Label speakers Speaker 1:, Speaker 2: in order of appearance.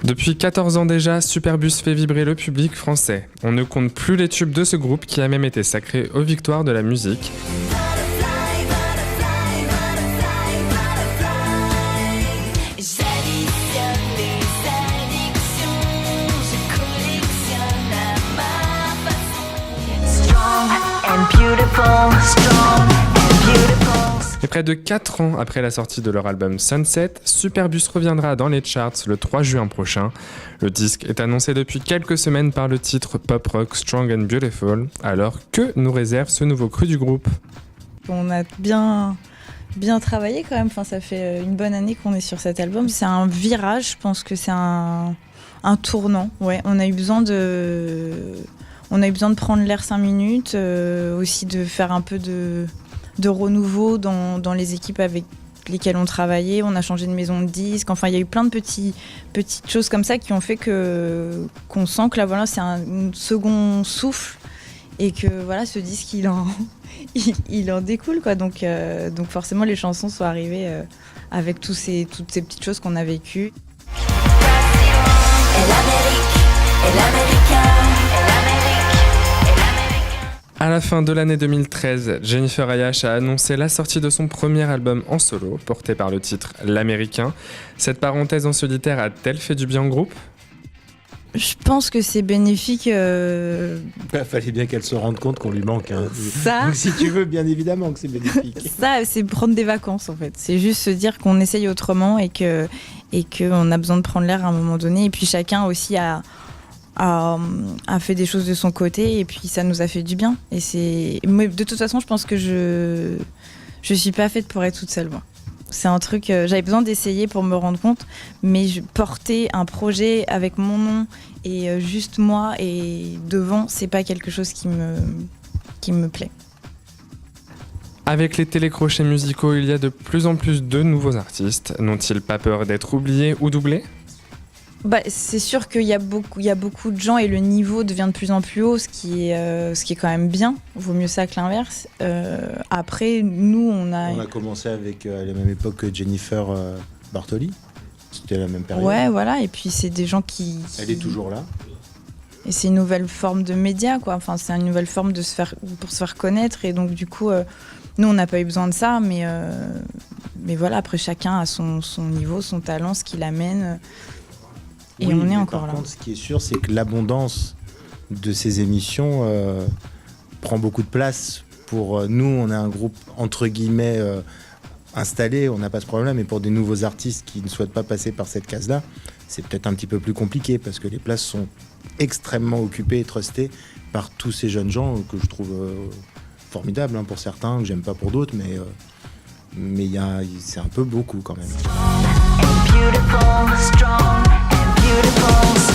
Speaker 1: Depuis 14 ans déjà, Superbus fait vibrer le public français. On ne compte plus les tubes de ce groupe qui a même été sacré aux victoires de la musique. Et près de 4 ans après la sortie de leur album Sunset, Superbus reviendra dans les charts le 3 juin prochain. Le disque est annoncé depuis quelques semaines par le titre pop rock Strong and Beautiful. Alors que nous réserve ce nouveau cru du groupe ?
Speaker 2: On a bien travaillé quand même, enfin, ça fait une bonne année qu'on est sur cet album. C'est un virage, je pense que c'est un tournant. Ouais, on a eu besoin de prendre l'air 5 minutes, aussi de faire un peu de renouveau dans les équipes avec lesquelles on travaillait. On a changé de maison de disques. Enfin, il y a eu plein de petites choses comme ça qui ont fait qu'on sent que là, voilà, c'est un second souffle et que voilà, ce disque, il en découle, quoi. Donc forcément, les chansons sont arrivées avec toutes ces petites choses qu'on a vécues.
Speaker 1: À la fin de l'année 2013, Jennifer Ayash a annoncé la sortie de son premier album en solo, porté par le titre L'Américain. Cette parenthèse en solitaire a-t-elle fait du bien au groupe ?
Speaker 2: Je pense que c'est bénéfique.
Speaker 3: Fallait bien qu'elle se rende compte qu'on lui manque. Hein.
Speaker 2: Ça,
Speaker 3: donc si tu veux, bien évidemment que c'est bénéfique.
Speaker 2: Ça, c'est prendre des vacances en fait. C'est juste se dire qu'on essaye autrement et qu'on a besoin de prendre l'air à un moment donné. Et puis chacun aussi a fait des choses de son côté et puis ça nous a fait du bien. Mais de toute façon, je pense que je suis pas faite pour être toute seule, moi. C'est un truc, j'avais besoin d'essayer pour me rendre compte, mais porter un projet avec mon nom et juste moi et devant, c'est pas quelque chose qui me plaît.
Speaker 1: Avec les télécrochets musicaux, il y a de plus en plus de nouveaux artistes. N'ont-ils pas peur d'être oubliés ou doublés ?
Speaker 2: C'est sûr qu'il y a beaucoup de gens et le niveau devient de plus en plus haut, ce qui est quand même bien. Vaut mieux ça que l'inverse. Après, nous, on a
Speaker 3: commencé avec à la même époque que Jennifer Bartoli. C'était la même période.
Speaker 2: Ouais, voilà. Et puis c'est des gens qui.
Speaker 3: Elle est toujours là.
Speaker 2: Et c'est une nouvelle forme de média, quoi. Enfin, c'est une nouvelle forme pour se faire connaître. Et donc, du coup, nous, on n'a pas eu besoin de ça, mais voilà. Après, chacun a son niveau, son talent, ce qu'il amène. Et
Speaker 3: oui,
Speaker 2: on est encore là.
Speaker 3: Par contre, ce qui est sûr, c'est que l'abondance de ces émissions prend beaucoup de place. Pour nous, on est un groupe entre guillemets installé, on n'a pas ce problème. Mais pour des nouveaux artistes qui ne souhaitent pas passer par cette case-là, c'est peut-être un petit peu plus compliqué parce que les places sont extrêmement occupées et trustées par tous ces jeunes gens que je trouve formidables pour certains, que j'aime pas pour d'autres, mais c'est un peu beaucoup quand même. Strong and beautiful.